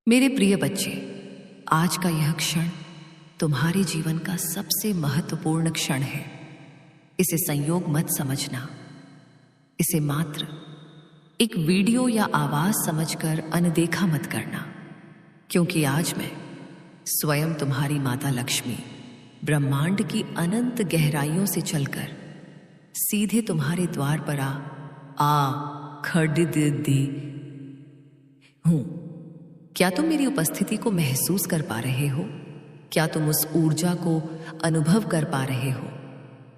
मेरे प्रिय बच्चे, आज का यह क्षण तुम्हारे जीवन का सबसे महत्वपूर्ण क्षण है। इसे संयोग मत समझना, इसे मात्र एक वीडियो या आवाज समझकर अनदेखा मत करना, क्योंकि आज मैं स्वयं तुम्हारी माता लक्ष्मी ब्रह्मांड की अनंत गहराइयों से चलकर सीधे तुम्हारे द्वार पर खड़ी हूं। क्या तुम मेरी उपस्थिति को महसूस कर पा रहे हो? क्या तुम उस ऊर्जा को अनुभव कर पा रहे हो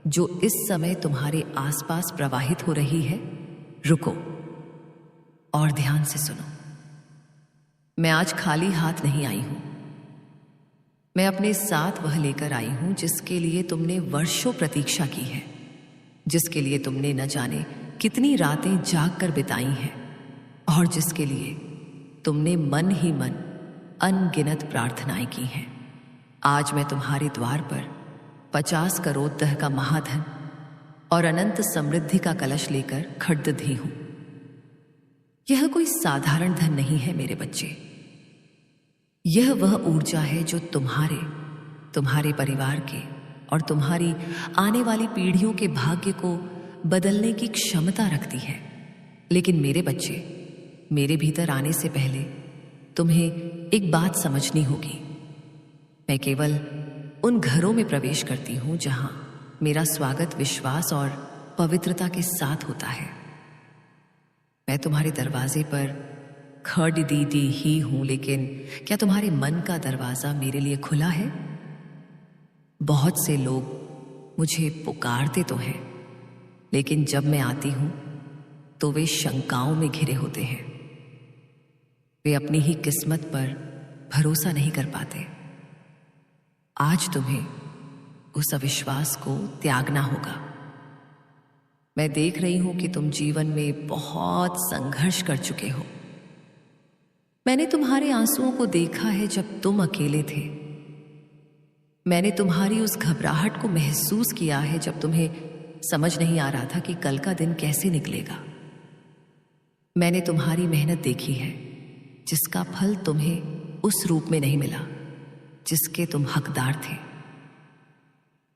जो इस समय तुम्हारे आसपास प्रवाहित हो रही है? रुको और ध्यान से सुनो। मैं आज खाली हाथ नहीं आई हूं। मैं अपने साथ वह लेकर आई हूं जिसके लिए तुमने वर्षों प्रतीक्षा की है, जिसके लिए तुमने न जाने कितनी रातें जाग कर बिताई हैं और जिसके लिए तुमने मन ही मन अनगिनत प्रार्थनाएं की हैं। आज मैं तुम्हारे द्वार पर 50 करोड़ दह का महाधन और अनंत समृद्धि का कलश लेकर खड़ी हूं। यह कोई साधारण धन नहीं है मेरे बच्चे। यह वह ऊर्जा है जो तुम्हारे परिवार के और तुम्हारी आने वाली पीढ़ियों के भाग्य को बदलने की क्षमता रखती है। लेकिन मेरे बच्चे, मेरे भीतर आने से पहले तुम्हें एक बात समझनी होगी। मैं केवल उन घरों में प्रवेश करती हूं जहां मेरा स्वागत विश्वास और पवित्रता के साथ होता है। मैं तुम्हारे दरवाजे पर खड़ी ही हूं, लेकिन क्या तुम्हारे मन का दरवाजा मेरे लिए खुला है? बहुत से लोग मुझे पुकारते तो हैं, लेकिन जब मैं आती हूं तो वे शंकाओं में घिरे होते हैं। वे अपनी ही किस्मत पर भरोसा नहीं कर पाते। आज तुम्हें उस अविश्वास को त्यागना होगा। मैं देख रही हूं कि तुम जीवन में बहुत संघर्ष कर चुके हो। मैंने तुम्हारे आंसुओं को देखा है जब तुम अकेले थे। मैंने तुम्हारी उस घबराहट को महसूस किया है जब तुम्हें समझ नहीं आ रहा था कि कल का दिन कैसे निकलेगा। मैंने तुम्हारी मेहनत देखी है, जिसका फल तुम्हें उस रूप में नहीं मिला जिसके तुम हकदार थे।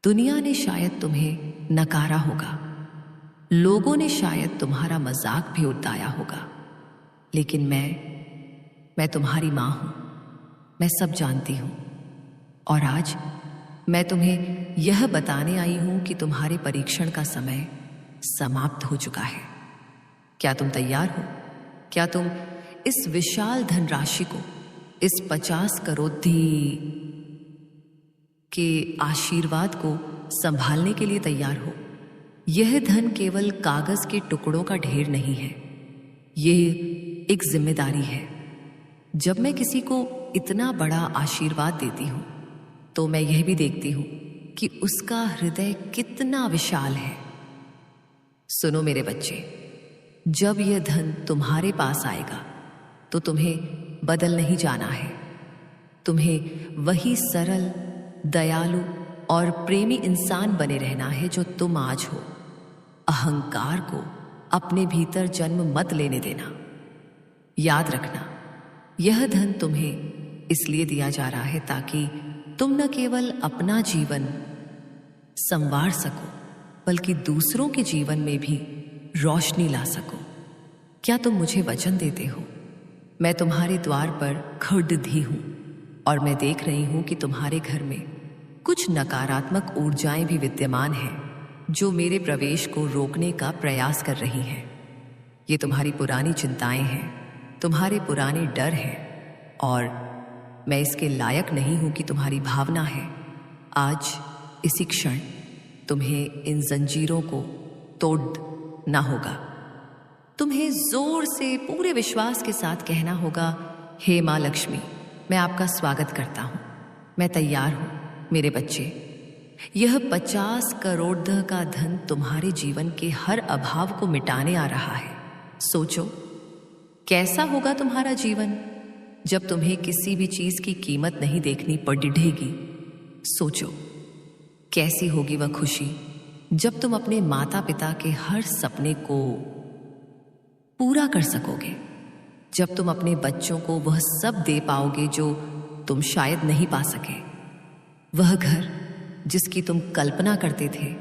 दुनिया ने शायद तुम्हें नकारा होगा, लोगों ने शायद तुम्हारा मजाक भी उड़ाया होगा, लेकिन मैं तुम्हारी मां हूं। मैं सब जानती हूं और आज मैं तुम्हें यह बताने आई हूं कि तुम्हारे परीक्षण का समय समाप्त हो चुका है। क्या तुम तैयार हो? क्या तुम इस विशाल धनराशि को, इस 50 करोड़ के आशीर्वाद को संभालने के लिए तैयार हो? यह धन केवल कागज के टुकड़ों का ढेर नहीं है, यह एक जिम्मेदारी है। जब मैं किसी को इतना बड़ा आशीर्वाद देती हूं तो मैं यह भी देखती हूं कि उसका हृदय कितना विशाल है। सुनो मेरे बच्चे, जब यह धन तुम्हारे पास आएगा तो तुम्हें बदल नहीं जाना है। तुम्हें वही सरल, दयालु और प्रेमी इंसान बने रहना है जो तुम आज हो। अहंकार को अपने भीतर जन्म मत लेने देना। याद रखना, यह धन तुम्हें इसलिए दिया जा रहा है ताकि तुम न केवल अपना जीवन संवार सको, बल्कि दूसरों के जीवन में भी रोशनी ला सको। क्या तुम मुझे वचन देते हो? मैं तुम्हारे द्वार पर खड़ी हूं और मैं देख रही हूं कि तुम्हारे घर में कुछ नकारात्मक ऊर्जाएं भी विद्यमान हैं जो मेरे प्रवेश को रोकने का प्रयास कर रही हैं। ये तुम्हारी पुरानी चिंताएं हैं, तुम्हारे पुराने डर हैं और मैं इसके लायक नहीं हूं कि तुम्हारी भावना है। आज इसी क्षण तुम्हें इन जंजीरों को तोड़ना होगा। तुम्हें जोर से पूरे विश्वास के साथ कहना होगा, हे मां लक्ष्मी, मैं आपका स्वागत करता हूं। मैं तैयार हूं मेरे बच्चे। यह 50 करोड़ का धन तुम्हारे जीवन के हर अभाव को मिटाने आ रहा है। सोचो, कैसा होगा तुम्हारा जीवन जब तुम्हें किसी भी चीज की कीमत नहीं देखनी पड़ेगी। सोचो, कैसी होगी वह खुशी जब तुम अपने माता पिता के हर सपने को पूरा कर सकोगे। जब तुम अपने बच्चों को वह सब दे पाओगे जो तुम शायद नहीं पा सके। वह घर जिसकी तुम कल्पना करते थे,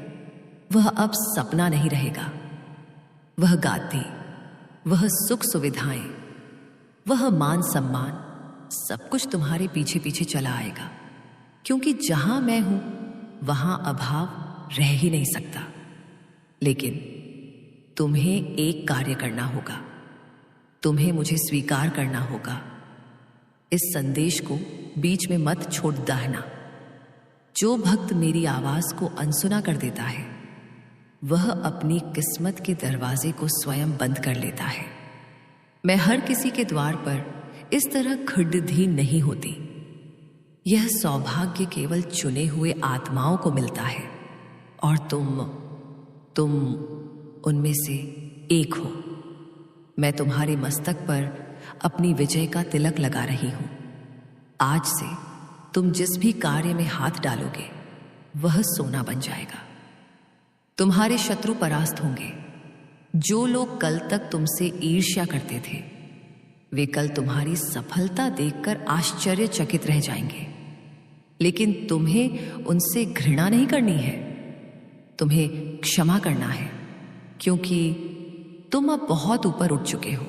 वह अब सपना नहीं रहेगा। वह गादी, वह सुख सुविधाएं, वह मान सम्मान, सब कुछ तुम्हारे पीछे पीछे चला आएगा, क्योंकि जहां मैं हूं वहां अभाव रह ही नहीं सकता। लेकिन तुम्हें एक कार्य करना होगा, तुम्हें मुझे स्वीकार करना होगा। इस संदेश को बीच में मत छोड़ दहना। जो भक्त मेरी आवाज को अनसुना कर देता है, वह अपनी किस्मत के दरवाजे को स्वयं बंद कर लेता है। मैं हर किसी के द्वार पर इस तरह खड़्डधी नहीं होती। यह सौभाग्य केवल चुने हुए आत्माओं को मिलता है, और तुम उनमें से एक हो। मैं तुम्हारे मस्तक पर अपनी विजय का तिलक लगा रही हूं। आज से तुम जिस भी कार्य में हाथ डालोगे, वह सोना बन जाएगा। तुम्हारे शत्रु परास्त होंगे। जो लोग कल तक तुमसे ईर्ष्या करते थे, वे कल तुम्हारी सफलता देखकर आश्चर्यचकित रह जाएंगे। लेकिन तुम्हें उनसे घृणा नहीं करनी है, तुम्हें क्षमा करना है, क्योंकि तुम अब बहुत ऊपर उठ चुके हो।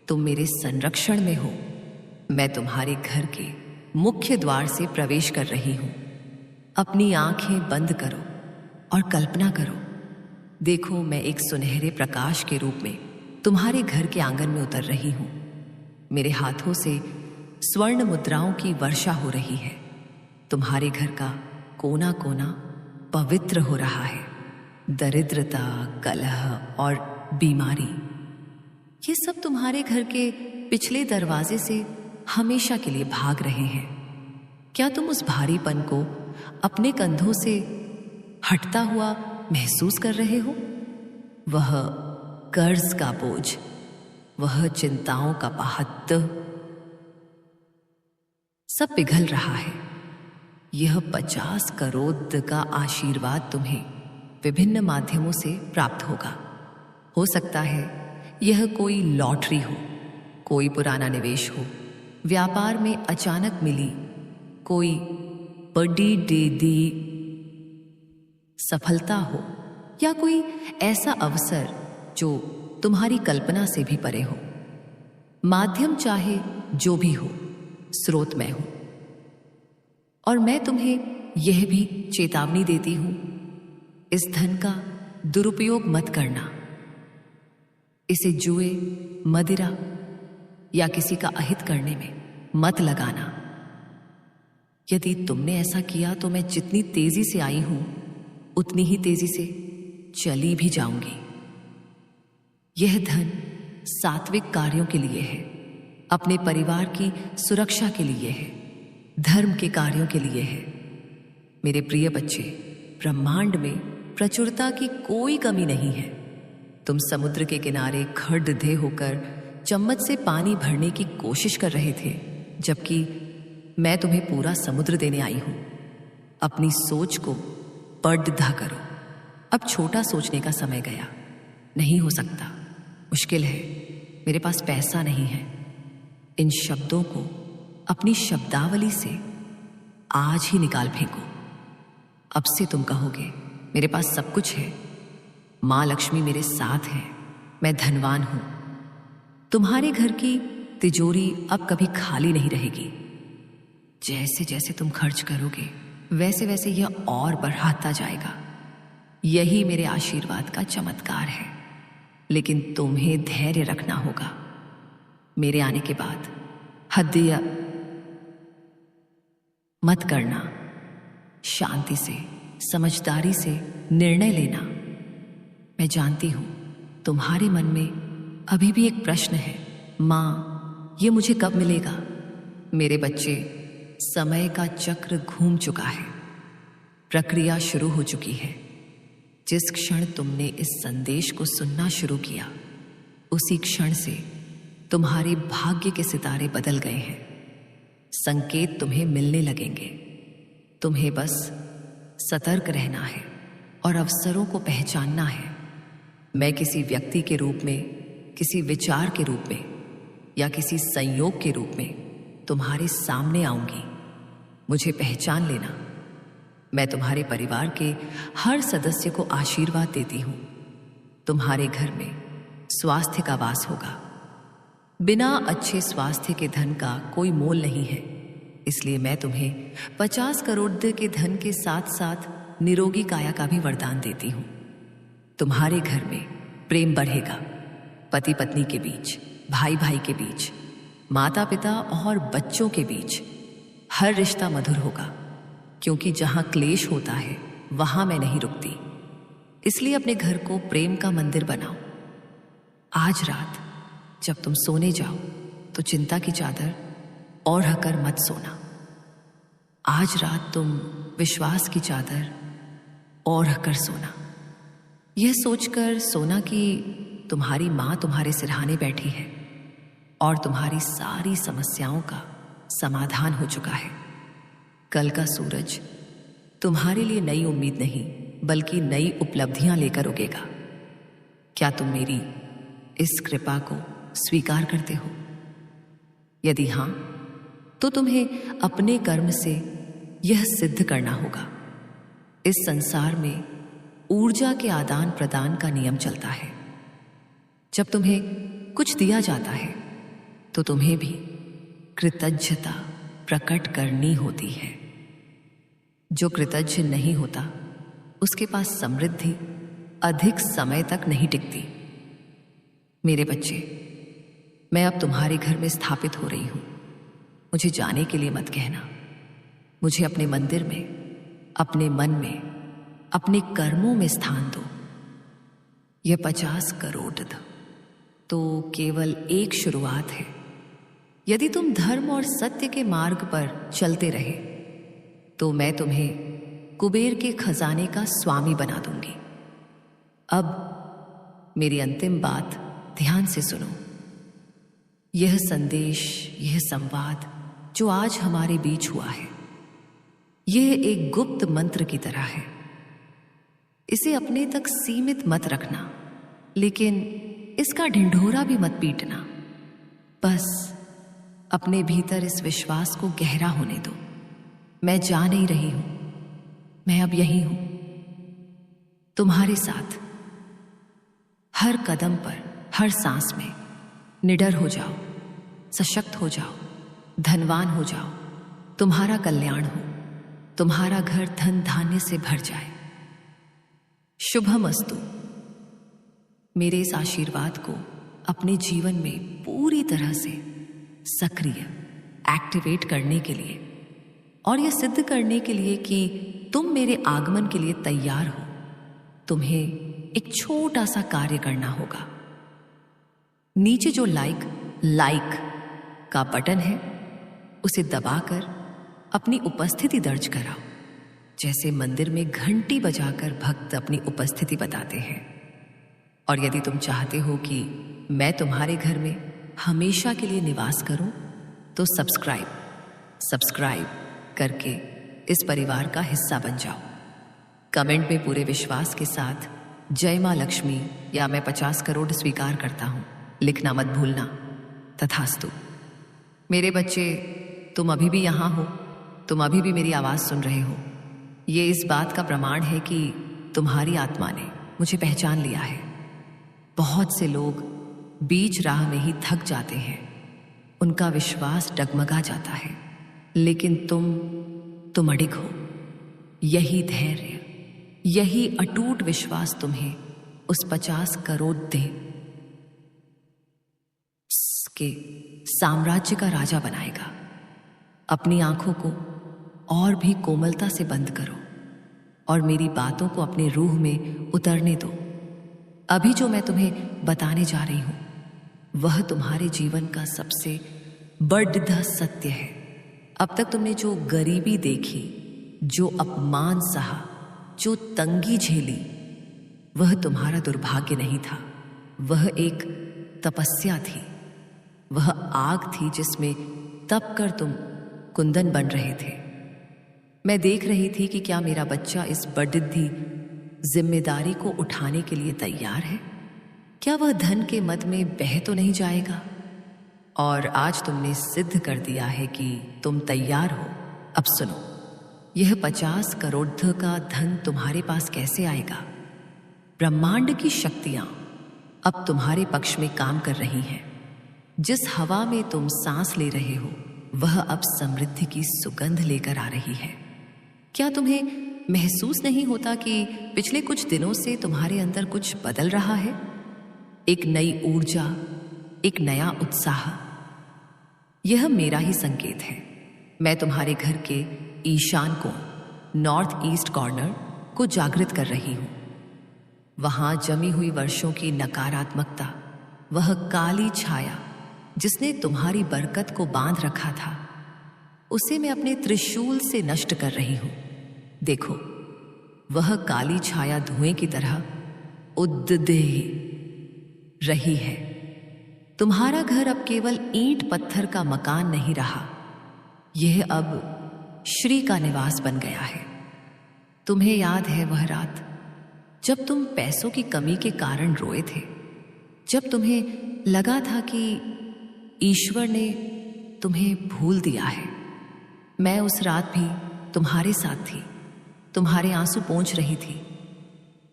तुम मेरे संरक्षण में हो। मैं तुम्हारे घर के मुख्य द्वार से प्रवेश कर रही हूं। अपनी आंखें बंद करो और कल्पना करो। देखो, मैं एक सुनहरे प्रकाश के रूप में तुम्हारे घर के आंगन में उतर रही हूं। मेरे हाथों से स्वर्ण मुद्राओं की वर्षा हो रही है। तुम्हारे घर का कोना कोना पवित्र हो रहा है। दरिद्रता, कलह और बीमारी, ये सब तुम्हारे घर के पिछले दरवाजे से हमेशा के लिए भाग रहे हैं। क्या तुम उस भारीपन को अपने कंधों से हटता हुआ महसूस कर रहे हो? वह कर्ज का बोझ, वह चिंताओं का पहाड़ सब पिघल रहा है। यह 50 करोड़ का आशीर्वाद तुम्हें विभिन्न माध्यमों से प्राप्त होगा। हो सकता है यह कोई लॉटरी हो, कोई पुराना निवेश हो, व्यापार में अचानक मिली कोई बड़ी दी सफलता हो, या कोई ऐसा अवसर जो तुम्हारी कल्पना से भी परे हो। माध्यम चाहे जो भी हो, स्रोत मैं हूं। और मैं तुम्हें यह भी चेतावनी देती हूं, इस धन का दुरुपयोग मत करना। इसे जुए, मदिरा या किसी का अहित करने में मत लगाना। यदि तुमने ऐसा किया तो मैं जितनी तेजी से आई हूं, उतनी ही तेजी से चली भी जाऊंगी। यह धन सात्विक कार्यों के लिए है, अपने परिवार की सुरक्षा के लिए है, धर्म के कार्यों के लिए है। मेरे प्रिय बच्चे, ब्रह्मांड में प्रचुरता की कोई कमी नहीं है। तुम समुद्र के किनारे खड़े होकर चम्मच से पानी भरने की कोशिश कर रहे थे, जबकि मैं तुम्हें पूरा समुद्र देने आई हूं। अपनी सोच को बड़ा करो। अब छोटा सोचने का समय गया। नहीं हो सकता, मुश्किल है, मेरे पास पैसा नहीं है। इन शब्दों को अपनी शब्दावली से आज ही निकाल फेंको। अब से तुम कहोगे, मेरे पास सब कुछ है, मां लक्ष्मी मेरे साथ है, मैं धनवान हूं। तुम्हारे घर की तिजोरी अब कभी खाली नहीं रहेगी। जैसे जैसे तुम खर्च करोगे, वैसे वैसे यह और बढ़ाता जाएगा। यही मेरे आशीर्वाद का चमत्कार है। लेकिन तुम्हें धैर्य रखना होगा। मेरे आने के बाद हद्दिया मत करना। शांति से, समझदारी से निर्णय लेना। मैं जानती हूं तुम्हारे मन में अभी भी एक प्रश्न है, मां, ये मुझे कब मिलेगा? मेरे बच्चे, समय का चक्र घूम चुका है, प्रक्रिया शुरू हो चुकी है। जिस क्षण तुमने इस संदेश को सुनना शुरू किया, उसी क्षण से तुम्हारे भाग्य के सितारे बदल गए हैं। संकेत तुम्हें मिलने लगेंगे। तुम्हें बस सतर्क रहना है और अवसरों को पहचानना है। मैं किसी व्यक्ति के रूप में, किसी विचार के रूप में, या किसी संयोग के रूप में तुम्हारे सामने आऊंगी। मुझे पहचान लेना। मैं तुम्हारे परिवार के हर सदस्य को आशीर्वाद देती हूं। तुम्हारे घर में स्वास्थ्य का वास होगा। बिना अच्छे स्वास्थ्य के धन का कोई मोल नहीं है, इसलिए मैं तुम्हें 50 करोड़ के धन के साथ साथ निरोगी काया का भी वरदान देती हूं। तुम्हारे घर में प्रेम बढ़ेगा। पति पत्नी के बीच, भाई भाई के बीच, माता पिता और बच्चों के बीच हर रिश्ता मधुर होगा, क्योंकि जहां क्लेश होता है वहां मैं नहीं रुकती। इसलिए अपने घर को प्रेम का मंदिर बनाओ। आज रात जब तुम सोने जाओ तो चिंता की चादर ओढ़कर मत सोना। आज रात तुम विश्वास की चादर ओढ़कर सोना। यह सोचकर सोना कि तुम्हारी मां तुम्हारे सिरहाने बैठी है और तुम्हारी सारी समस्याओं का समाधान हो चुका है। कल का सूरज तुम्हारे लिए नई उम्मीद नहीं बल्कि नई उपलब्धियां लेकर उगेगा। क्या तुम मेरी इस कृपा को स्वीकार करते हो? यदि हां, तो तुम्हें अपने कर्म से यह सिद्ध करना होगा। इस संसार में ऊर्जा के आदान प्रदान का नियम चलता है। जब तुम्हें कुछ दिया जाता है तो तुम्हें भी कृतज्ञता प्रकट करनी होती है। जो कृतज्ञ नहीं होता उसके पास समृद्धि अधिक समय तक नहीं टिकती। मेरे बच्चे, मैं अब तुम्हारे घर में स्थापित हो रही हूं। मुझे जाने के लिए मत कहना। मुझे अपने मंदिर में, अपने मन में, अपने कर्मों में स्थान दो। यह 50 करोड़ तो केवल एक शुरुआत है। यदि तुम धर्म और सत्य के मार्ग पर चलते रहे तो मैं तुम्हें कुबेर के खजाने का स्वामी बना दूंगी। अब मेरी अंतिम बात ध्यान से सुनो। यह संदेश, यह संवाद जो आज हमारे बीच हुआ है, यह एक गुप्त मंत्र की तरह है। इसे अपने तक सीमित मत रखना, लेकिन इसका ढिंढोरा भी मत पीटना। बस अपने भीतर इस विश्वास को गहरा होने दो। मैं जा नहीं रही हूं, मैं अब यही हूं, तुम्हारे साथ। हर कदम पर, हर सांस में निडर हो जाओ, सशक्त हो जाओ, धनवान हो जाओ। तुम्हारा कल्याण हो, तुम्हारा घर धन धान्य से भर जाए। शुभमस्तु। मेरे इस आशीर्वाद को अपने जीवन में पूरी तरह से सक्रिय, एक्टिवेट करने के लिए और यह सिद्ध करने के लिए कि तुम मेरे आगमन के लिए तैयार हो, तुम्हें एक छोटा सा कार्य करना होगा। नीचे जो लाइक का बटन है उसे दबाकर अपनी उपस्थिति दर्ज कराओ, जैसे मंदिर में घंटी बजाकर भक्त अपनी उपस्थिति बताते हैं। और यदि तुम चाहते हो कि मैं तुम्हारे घर में हमेशा के लिए निवास करूं, तो सब्सक्राइब करके इस परिवार का हिस्सा बन जाओ। कमेंट में पूरे विश्वास के साथ जय मां लक्ष्मी या मैं 50 करोड़ स्वीकार करता हूं लिखना मत भूलना। तथास्तु। मेरे बच्चे, तुम अभी भी यहां हो, तुम अभी भी मेरी आवाज सुन रहे हो। ये इस बात का प्रमाण है कि तुम्हारी आत्मा ने मुझे पहचान लिया है। बहुत से लोग बीच राह में ही थक जाते हैं, उनका विश्वास डगमगा जाता है, लेकिन तुम अडिग हो। यही धैर्य, यही अटूट विश्वास तुम्हें उस 50 करोड़ के साम्राज्य का राजा बनाएगा। अपनी आंखों को और भी कोमलता से बंद करो और मेरी बातों को अपने रूह में उतरने दो। अभी जो मैं तुम्हें बताने जा रही हूं वह तुम्हारे जीवन का सबसे बड़ा सत्य है। अब तक तुमने जो गरीबी देखी, जो अपमान सहा, जो तंगी झेली, वह तुम्हारा दुर्भाग्य नहीं था, वह एक तपस्या थी। वह आग थी जिसमें तप कर तुम कुंदन बन रहे थे। मैं देख रही थी कि क्या मेरा बच्चा इस बड़ी जिम्मेदारी को उठाने के लिए तैयार है। क्या वह धन के मद में बह तो नहीं जाएगा? और आज तुमने सिद्ध कर दिया है कि तुम तैयार हो। अब सुनो, यह 50 करोड़ का धन तुम्हारे पास कैसे आएगा? ब्रह्मांड की शक्तियां अब तुम्हारे पक्ष में काम कर रही हैं। जिस हवा में तुम सांस ले रहे हो वह अब समृद्धि की सुगंध लेकर आ रही है। क्या तुम्हें महसूस नहीं होता कि पिछले कुछ दिनों से तुम्हारे अंदर कुछ बदल रहा है? एक नई ऊर्जा, एक नया उत्साह। यह मेरा ही संकेत है। मैं तुम्हारे घर के ईशान कोण, नॉर्थ ईस्ट कॉर्नर को जागृत कर रही हूं। वहां जमी हुई वर्षों की नकारात्मकता, वह काली छाया जिसने तुम्हारी बरकत को बांध रखा था, उसे मैं अपने त्रिशूल से नष्ट कर रही हूं। देखो, वह काली छाया धुएं की तरह उद्देही रही है। तुम्हारा घर अब केवल ईंट पत्थर का मकान नहीं रहा, यह अब श्री का निवास बन गया है। तुम्हें याद है वह रात जब तुम पैसों की कमी के कारण रोए थे, जब तुम्हें लगा था कि ईश्वर ने तुम्हें भूल दिया है? मैं उस रात भी तुम्हारे साथ थी, तुम्हारे आंसू पोंछ रही थी।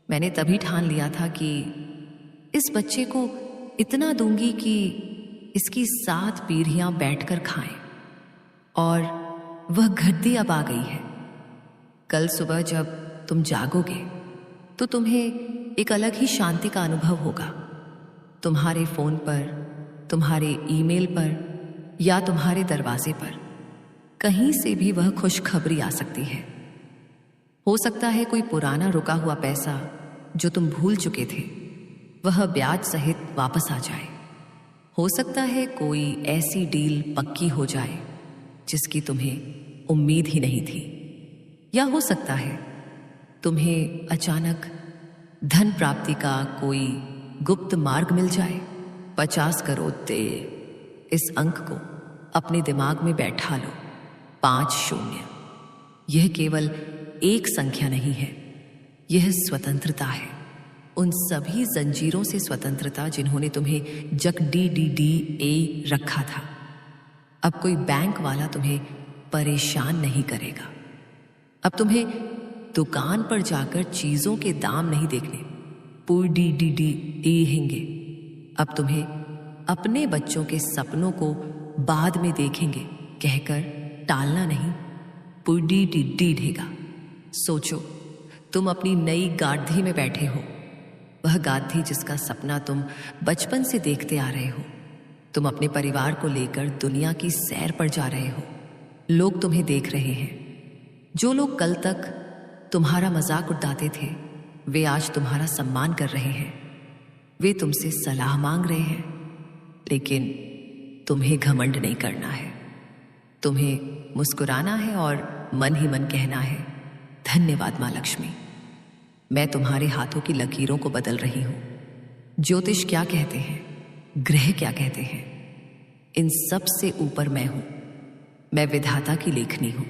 मैंने तभी ठान लिया था कि इस बच्चे को इतना दूंगी कि इसकी 7 पीढ़ियां बैठकर खाएं। और वह घड़ी अब आ गई है। कल सुबह जब तुम जागोगे तो तुम्हें एक अलग ही शांति का अनुभव होगा। तुम्हारे फोन पर, तुम्हारे ईमेल पर या तुम्हारे दरवाजे पर कहीं से भी वह खुशखबरी आ सकती है। हो सकता है कोई पुराना रुका हुआ पैसा जो तुम भूल चुके थे वह ब्याज सहित वापस आ जाए। हो सकता है कोई ऐसी डील पक्की हो जाए जिसकी तुम्हें उम्मीद ही नहीं थी। या हो सकता है तुम्हें अचानक धन प्राप्ति का कोई गुप्त मार्ग मिल जाए। 50 करोड़ दे, इस अंक को अपने दिमाग में बैठा लो। 50। यह केवल एक संख्या नहीं है, यह स्वतंत्रता है। उन सभी जंजीरों से स्वतंत्रता जिन्होंने तुम्हें जकडीडीडीए रखा था। अब कोई बैंक वाला तुम्हें परेशान नहीं करेगा। अब तुम्हें दुकान पर जाकर चीजों के दाम नहीं देखने हेंगे। अब तुम्हें अपने बच्चों के सपनों को बाद में देखेंगे कहकर टालना नहीं, ढेगा। सोचो, तुम अपनी नई गाड़ी में बैठे हो, वह गाड़ी जिसका सपना तुम बचपन से देखते आ रहे हो। तुम अपने परिवार को लेकर दुनिया की सैर पर जा रहे हो। लोग तुम्हें देख रहे हैं। जो लोग कल तक तुम्हारा मजाक उड़ाते थे वे आज तुम्हारा सम्मान कर रहे हैं। वे तुमसे सलाह मांग रहे हैं, लेकिन तुम्हें घमंड नहीं करना है। तुम्हें मुस्कुराना है और मन ही मन कहना है, धन्यवाद माँ लक्ष्मी। मैं तुम्हारे हाथों की लकीरों को बदल रही हूं। ज्योतिष क्या कहते हैं, ग्रह क्या कहते हैं, इन सब से ऊपर मैं हूं। मैं विधाता की लेखनी हूं।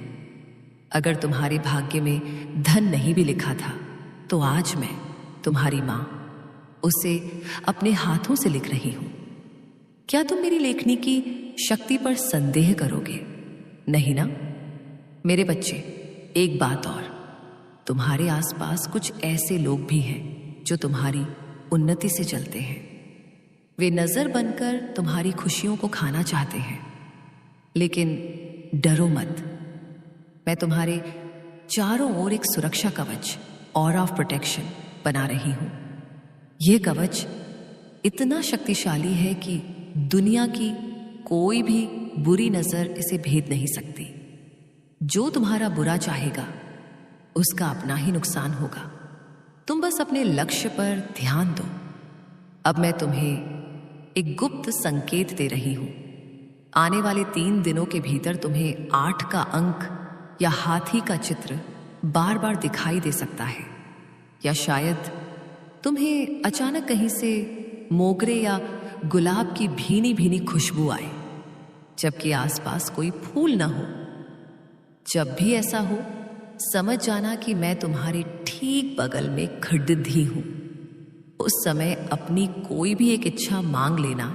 अगर तुम्हारे भाग्य में धन नहीं भी लिखा था तो आज मैं तुम्हारी मां उसे अपने हाथों से लिख रही हूं। क्या तुम मेरी लेखनी की शक्ति पर संदेह करोगे? नहीं ना? मेरे बच्चे, एक बात और, तुम्हारे आसपास कुछ ऐसे लोग भी हैं जो तुम्हारी उन्नति से चलते हैं। वे नजर बनकर तुम्हारी खुशियों को खाना चाहते हैं, लेकिन डरो मत। मैं तुम्हारे चारों ओर एक सुरक्षा कवच, ऑरा ऑफ प्रोटेक्शन बना रही हूं। यह कवच इतना शक्तिशाली है कि दुनिया की कोई भी बुरी नजर इसे भेद नहीं सकती। जो तुम्हारा बुरा चाहेगा उसका अपना ही नुकसान होगा। तुम बस अपने लक्ष्य पर ध्यान दो। अब मैं तुम्हें एक गुप्त संकेत दे रही हूं। आने वाले 3 दिनों के भीतर तुम्हें 8 का अंक या हाथी का चित्र बार बार दिखाई दे सकता है, या शायद तुम्हें अचानक कहीं से मोगरे या गुलाब की भीनी भीनी खुशबू आए, जबकि आसपास कोई फूल ना हो। जब भी ऐसा हो, समझ जाना कि मैं तुम्हारे ठीक बगल में खड़ी हूं। उस समय अपनी कोई भी एक इच्छा मांग लेना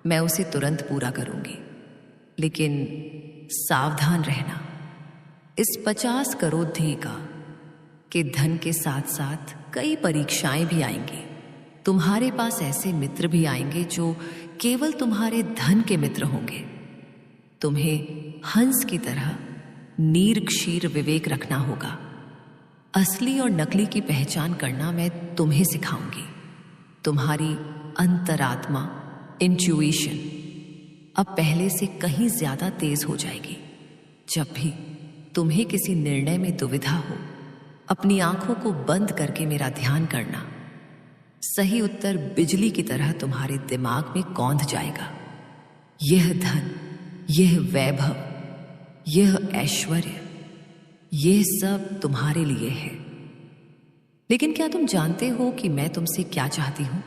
मैं उसे तुरंत पूरा करूंगी। लेकिन सावधान रहना, इस 50 करोड़ का के धन के साथ साथ कई परीक्षाएं भी आएंगी। तुम्हारे पास ऐसे मित्र भी आएंगे जो केवल तुम्हारे धन के मित्र होंगे। तुम्हें हंस की तरह नीर क्षीर विवेक रखना होगा। असली और नकली की पहचान करना मैं तुम्हें सिखाऊंगी। तुम्हारी अंतरात्मा, इंट्यूइशन अब पहले से कहीं ज्यादा तेज हो जाएगी। जब भी तुम्हें किसी निर्णय में दुविधा हो, अपनी आंखों को बंद करके मेरा ध्यान करना। सही उत्तर बिजली की तरह तुम्हारे दिमाग में कौंध जाएगा। यह धन, यह वैभव, यह ऐश्वर्य, यह सब तुम्हारे लिए है। लेकिन क्या तुम जानते हो कि मैं तुमसे क्या चाहती हूं?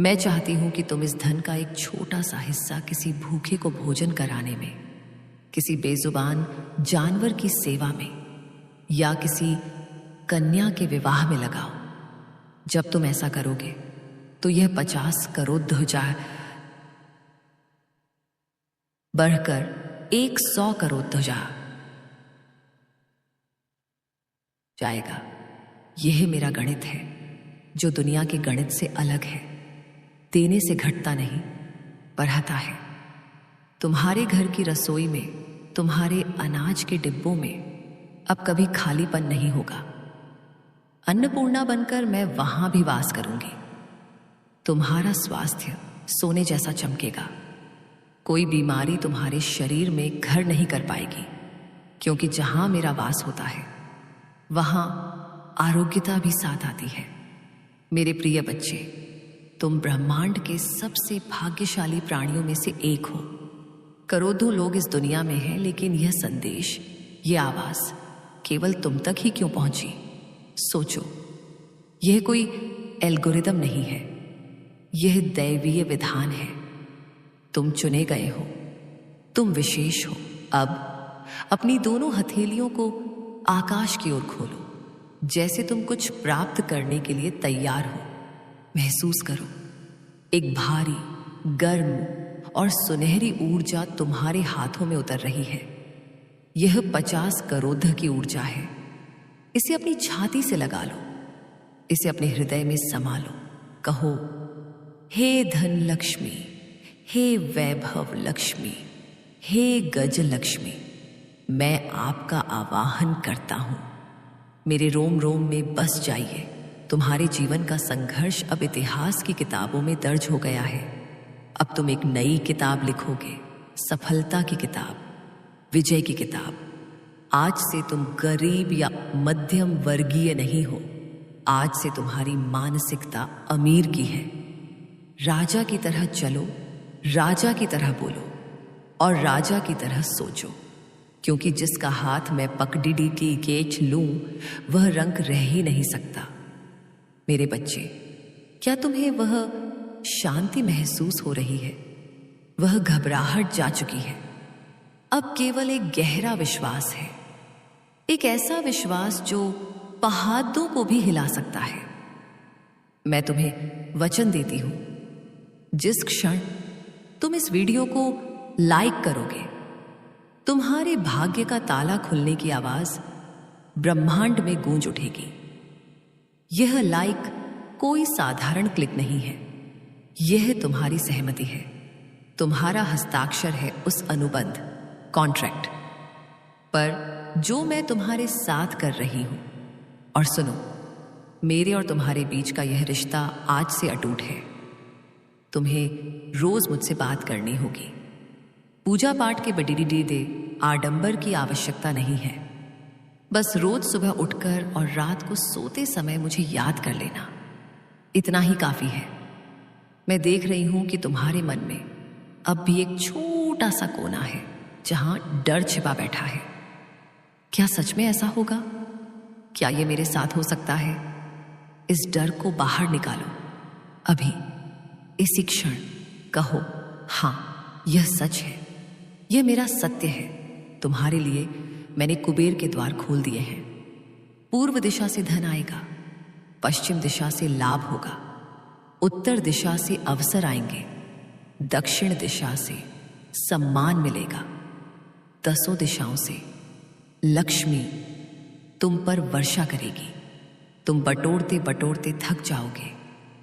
मैं चाहती हूं कि तुम इस धन का एक छोटा सा हिस्सा किसी भूखे को भोजन कराने में, किसी बेजुबान जानवर की सेवा में या किसी कन्या के विवाह में लगाओ। जब तुम ऐसा करोगे तो यह 50 करोड़ ध्वजा बढ़कर 100 करोड़ ध्वजा जाएगा। यह मेरा गणित है जो दुनिया के गणित से अलग है। देने से घटता नहीं, बढ़ता है। तुम्हारे घर की रसोई में, तुम्हारे अनाज के डिब्बों में अब कभी खालीपन नहीं होगा। अन्नपूर्णा बनकर मैं वहां भी वास करूंगी। तुम्हारा स्वास्थ्य सोने जैसा चमकेगा। कोई बीमारी तुम्हारे शरीर में घर नहीं कर पाएगी, क्योंकि जहां मेरा वास होता है वहां आरोग्यता भी साथ आती है। मेरे प्रिय बच्चे, तुम ब्रह्मांड के सबसे भाग्यशाली प्राणियों में से एक हो। करोड़ों लोग इस दुनिया में हैं, लेकिन यह संदेश, यह आवाज केवल तुम तक ही क्यों पहुंची? सोचो, यह कोई एल्गोरिदम नहीं है, यह दैवीय विधान है। तुम चुने गए हो, तुम विशेष हो। अब अपनी दोनों हथेलियों को आकाश की ओर खोलो, जैसे तुम कुछ प्राप्त करने के लिए तैयार हो। महसूस करो, एक भारी, गर्म और सुनहरी ऊर्जा तुम्हारे हाथों में उतर रही है। यह 50 करोड़ की ऊर्जा है। इसे अपनी छाती से लगा लो, इसे अपने हृदय में समा लो। कहो, हे धन लक्ष्मी, हे वैभव लक्ष्मी, हे गज लक्ष्मी, मैं आपका आवाहन करता हूं। मेरे रोम रोम में बस जाइए। तुम्हारे जीवन का संघर्ष अब इतिहास की किताबों में दर्ज हो गया है। अब तुम एक नई किताब लिखोगे, सफलता की किताब, विजय की किताब। आज से तुम गरीब या मध्यम वर्गीय नहीं हो। आज से तुम्हारी मानसिकता अमीर की है। राजा की तरह चलो, राजा की तरह बोलो और राजा की तरह सोचो, क्योंकि जिसका हाथ मैं पकड़ीडी की केच लूं, वह रंग रह ही नहीं सकता। मेरे बच्चे, क्या तुम्हें वह शांति महसूस हो रही है? वह घबराहट जा चुकी है। अब केवल एक गहरा विश्वास है, एक ऐसा विश्वास जो पहाड़ों को भी हिला सकता है। मैं तुम्हें वचन देती हूं, जिस क्षण तुम इस वीडियो को लाइक करोगे, तुम्हारे भाग्य का ताला खुलने की आवाज ब्रह्मांड में गूंज उठेगी। यह लाइक कोई साधारण क्लिक नहीं है, यह तुम्हारी सहमति है, तुम्हारा हस्ताक्षर है उस अनुबंध, कॉन्ट्रैक्ट पर जो मैं तुम्हारे साथ कर रही हूं। और सुनो, मेरे और तुम्हारे बीच का यह रिश्ता आज से अटूट है। तुम्हें रोज मुझसे बात करनी होगी। पूजा पाठ के बड़ीडी दे आडंबर की आवश्यकता नहीं है। बस रोज सुबह उठकर और रात को सोते समय मुझे याद कर लेना, इतना ही काफी है। मैं देख रही हूं कि तुम्हारे मन में अब भी एक छोटा सा कोना है जहां डर छिपा बैठा है। क्या सच में ऐसा होगा? क्या ये मेरे साथ हो सकता है? इस डर को बाहर निकालो अभी, इसी क्षण। कहो, हां, यह सच है, यह मेरा सत्य है। तुम्हारे लिए मैंने कुबेर के द्वार खोल दिए हैं। पूर्व दिशा से धन आएगा, पश्चिम दिशा से लाभ होगा, उत्तर दिशा से अवसर आएंगे, दक्षिण दिशा से सम्मान मिलेगा। 10 दिशाओं से लक्ष्मी तुम पर वर्षा करेगी। तुम बटोरते बटोरते थक जाओगे,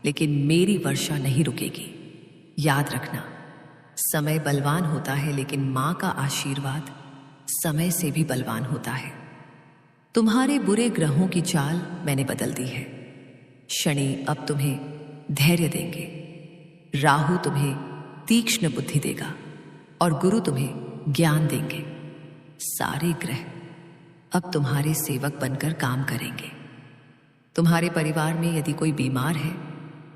लेकिन मेरी वर्षा नहीं रुकेगी। याद रखना, समय बलवान होता है, लेकिन मां का आशीर्वाद समय से भी बलवान होता है। तुम्हारे बुरे ग्रहों की चाल मैंने बदल दी है। शनि अब तुम्हें धैर्य देंगे, राहु तुम्हें तीक्ष्ण बुद्धि देगा और गुरु तुम्हें ज्ञान देंगे। सारे ग्रह अब तुम्हारे सेवक बनकर काम करेंगे। तुम्हारे परिवार में यदि कोई बीमार है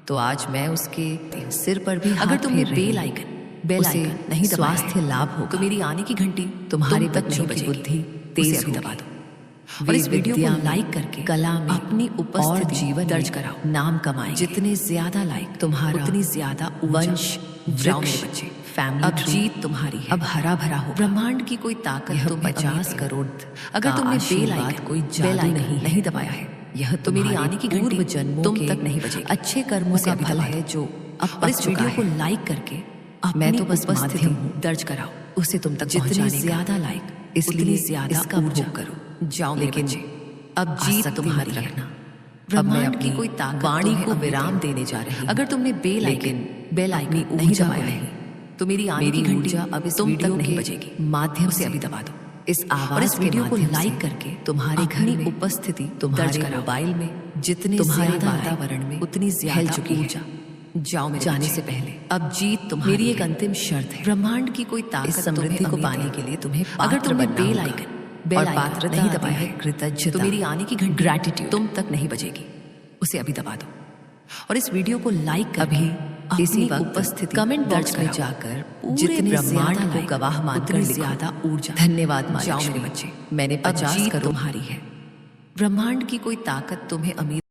तो आज मैं उसके सिर पर भी अगर तुमने बेल आइकन नहीं दबाया स्वास्थ्य लाभ हो तो मेरी आने की घंटी तुम्हारे बच्चों की बुद्धि तेज हो। दबा दो और इस वीडियो को लाइक करके कला में अपनी उपस्थिति जीवन दर्ज कराओ। नाम कमाएं। जितने ज्यादा लाइक तुम्हारा उतनी ज्यादा वंश वृक्ष बच्चे फैमिली अब जीत तुम्हारी है। अब हरा भरा हो। ब्रह्मांड की कोई ताकत तो 50 करोड़ अगर तुमने बेल आइकन कोई जादू नहीं दबाया है, यह तो मेरी आने की घंटी जन्मों तुम तक नहीं बजेगी। अच्छे कर्मों का फल है जो अब इस वीडियो को लाइक करके मैं तो बस माध्यम हूँ, दर्ज कराओ उसे तुम तक जितनी ज्यादा लाइक इसलिए ज्यादा ऊर्जा करो। जाओ लेकिन अब जीत तुम्हारी रखना। ब्रह्मांड की कोई ताकत वाणी को विराम देने जा रही। अगर तुमने बेल आइकन नहीं दबाया है तो मेरी आने की घंटी अब इस तुम तक नहीं बजेगी। माध्यम से अभी दबा दो। इस आवाज और इस वीडियो को लाइक करके तुम्हारे घर में उपस्थिति तुम्हारे मोबाइल में जितने तुम्हारे वातावरण में उतनी ज्यादा ऊर्जा जाओ। जाने से पहले अब जीत तुम्हारी। मेरी एक अंतिम शर्त है, ब्रह्मांड की कोई ताकत समृद्धि को पाने के लिए तुम्हें अगर तुमने बेल आइकन और पात्र नहीं दबाया है कृतज्ञता तो मेरी आने की घंटी ग्रैटिट्यूड तुम तक नहीं बजेगी। उसे अभी दबा दो और इस वीडियो को लाइक अभी इसी वक्त उपस्थिति कमेंट बॉक्स में जाकर जितने ब्रह्मांड को गवाह मानकर ज्यादा ऊर्जा। धन्यवाद जाओ मेरे बच्चे, मैंने 50 करोड़ तुम्हारी है। ब्रह्मांड की कोई ताकत तुम्हें अमीर